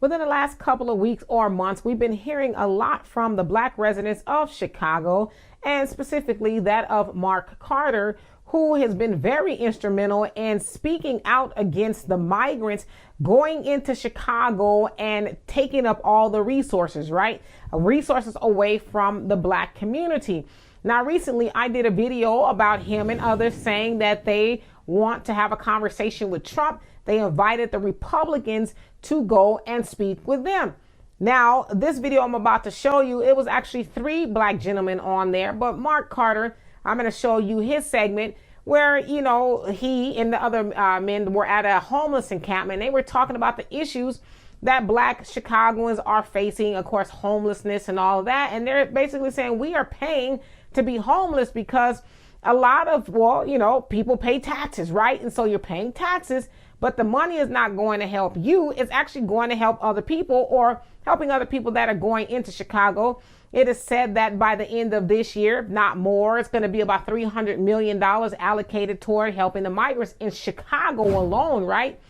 Within the last couple of weeks or months, we've been hearing a lot from the Black residents of Chicago, and specifically that of Mark Carter, who has been very instrumental in speaking out against the migrants going into Chicago and taking up all the resources, right? Resources away from the Black community. Now, recently, I did a video about him and others saying that they want to have a conversation with Trump. They invited the Republicans to go and speak with them. Now, this video I'm about to show you, it was actually 3 Black gentlemen on there, but Mark Carter, I'm going to show you his segment where, you know, he and the other men were at a homeless encampment. They were talking about the issues that Black Chicagoans are facing, of course, homelessness and all of that. And they're basically saying we are paying to be homeless because a lot of, well, you know, people pay taxes, right? And so you're paying taxes, but the money is not going to help you. It's actually going to help other people or helping other people that are going into Chicago. It is said that by the end of this year, not more, it's going to be about $300 million allocated toward helping the migrants in Chicago alone, right?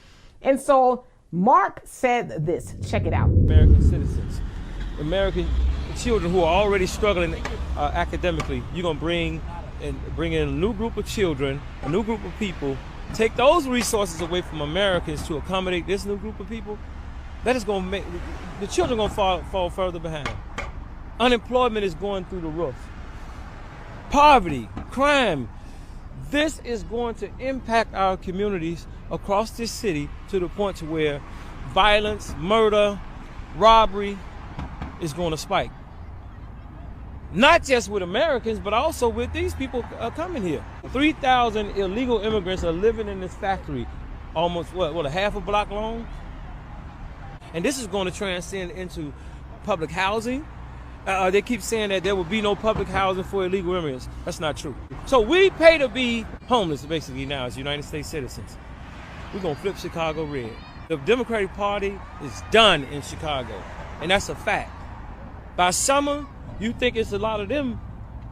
And so Mark said this. Check it out. American citizens, American children who are already struggling academically, you're going to bring in a new group of children, a new group of people, take those resources away from Americans to accommodate this new group of people. That is going to make the children going to fall further behind. Unemployment is going through the roof. Poverty, crime. This is going to impact our communities across this city to the point to where violence, murder, robbery is going to spike. Not just with Americans, but also with these people coming here. 3,000 illegal immigrants are living in this factory, almost, what, a half a block long? And this is going to transcend into public housing. They keep saying that there will be no public housing for illegal immigrants. That's not true. So we pay to be homeless, basically, now as United States citizens. We're going to flip Chicago red. The Democratic Party is done in Chicago, and that's a fact. By summer, you think it's a lot of them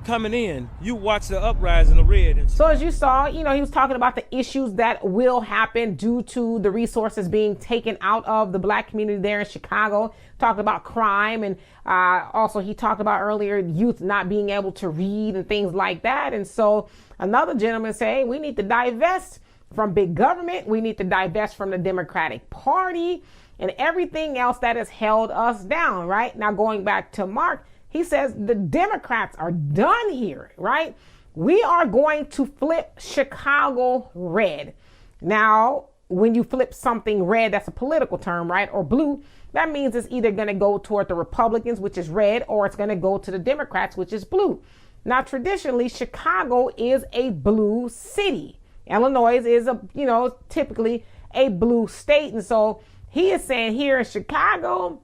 coming in. You watch the uprising of red. So as you saw, you know, he was talking about the issues that will happen due to the resources being taken out of the Black community there in Chicago. Talked about crime, and also he talked about earlier youth not being able to read and things like that. And so another gentleman saying we need to divest from big government. We need to divest from the Democratic Party and everything else that has held us down, right? Now, going back to Mark, he says the Democrats are done here, right? We are going to flip Chicago red. Now, when you flip something red, that's a political term, right? Or blue, that means it's either going to go toward the Republicans, which is red, or it's going to go to the Democrats, which is blue. Now, traditionally, Chicago is a blue city. Illinois is typically a blue state. And so he is saying here in Chicago,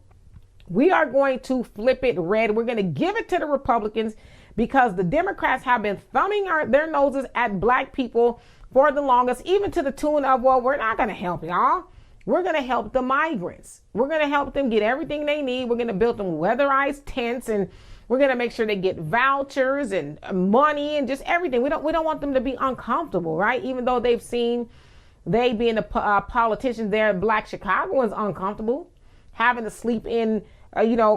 we are going to flip it red. We're going to give it to the Republicans because the Democrats have been thumbing their noses at Black people for the longest, even to the tune of, well, we're not going to help y'all. We're going to help the migrants. We're going to help them get everything they need. We're going to build them weatherized tents, and we're going to make sure they get vouchers and money and just everything. We don't want them to be uncomfortable, right? Even though they being the politicians there, Black Chicagoans uncomfortable, having to sleep in,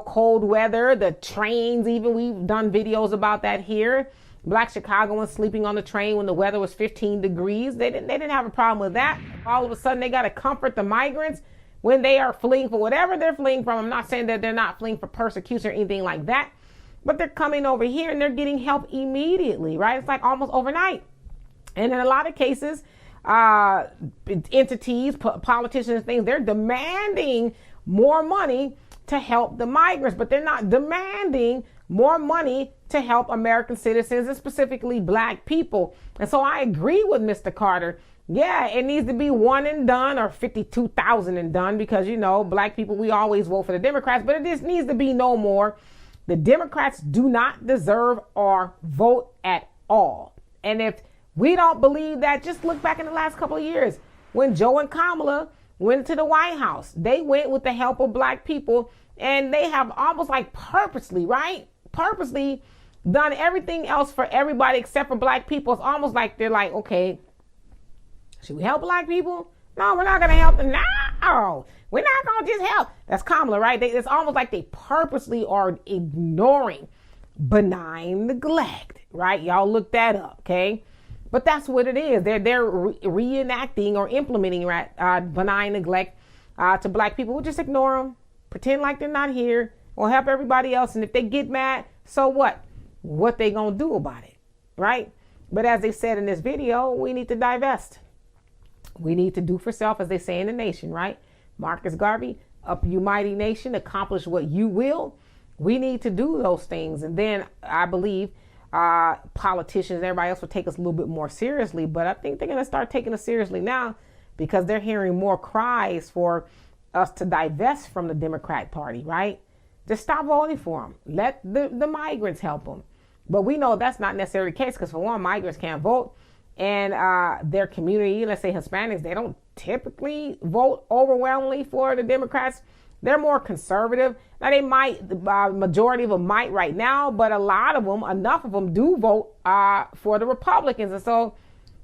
cold weather, the trains, even we've done videos about that here. Black Chicagoans sleeping on the train when the weather was 15 degrees. They didn't have a problem with that. All of a sudden, they got to comfort the migrants when they are fleeing for whatever they're fleeing from. I'm not saying that they're not fleeing for persecution or anything like that, but they're coming over here and they're getting help immediately, right? It's like almost overnight. And in a lot of cases, entities, politicians, things, they're demanding more money to help the migrants, but they're not demanding more money to help American citizens and specifically Black people. And so I agree with Mr. Carter. Yeah, it needs to be one and done or 52,000 and done because, Black people, we always vote for the Democrats, but it just needs to be no more. The Democrats do not deserve our vote at all. And if we don't believe that, just look back in the last couple of years when Joe and Kamala went to the White House. They went with the help of Black people, and they have almost like purposely done everything else for everybody except for Black people. It's almost like they're like, okay, should we help Black people? No, we're not going to help them. No. We're not going to just help. That's Kamala, right? It's almost like they purposely are ignoring benign neglect, right? Y'all look that up, okay? But that's what it is. They're reenacting or implementing benign neglect to black people. We'll just ignore them, pretend like they're not here. We'll help everybody else. And if they get mad, so what? What they gonna do about it, right? But as they said in this video, we need to divest. We need to do for self, as they say in the nation, right? Marcus Garvey, up you mighty nation, accomplish what you will. We need to do those things. And then I believe politicians and everybody else will take us a little bit more seriously. But I think they're going to start taking us seriously now because they're hearing more cries for us to divest from the Democrat Party, right? Just stop voting for them. Let the migrants help them. But we know that's not necessarily the case because, for one, migrants can't vote. And their community, let's say Hispanics, they don't typically vote overwhelmingly for the Democrats. They're more conservative. Now, they might, the majority of them might right now, but a lot of them, enough of them do vote for the Republicans. And so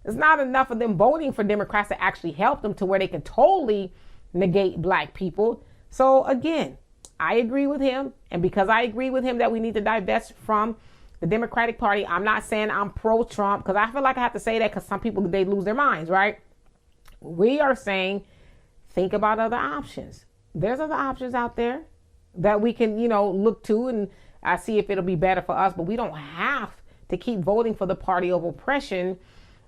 it's not enough of them voting for Democrats to actually help them to where they can totally negate black people. So again, I agree with him. And because I agree with him that we need to divest from the Democratic Party, I'm not saying I'm pro-Trump because I feel like I have to say that because some people, they lose their minds, right? We are saying, think about other options. There's other options out there that we can, look to and see if it'll be better for us. But we don't have to keep voting for the party of oppression,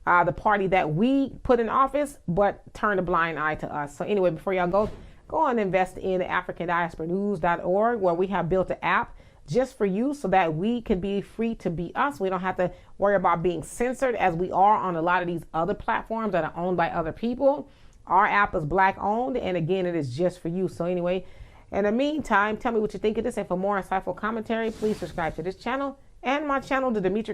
the party that we put in office, but turn a blind eye to us. So anyway, before y'all go and invest in AfricanDiasporaNews.org, where we have built an app just for you so that we can be free to be us. We don't have to worry about being censored as we are on a lot of these other platforms that are owned by other people. Our app is black owned, and again, it is just for you. So anyway, in the meantime, tell me what you think of this, and for more insightful commentary, please subscribe to this channel and my channel, The Demetric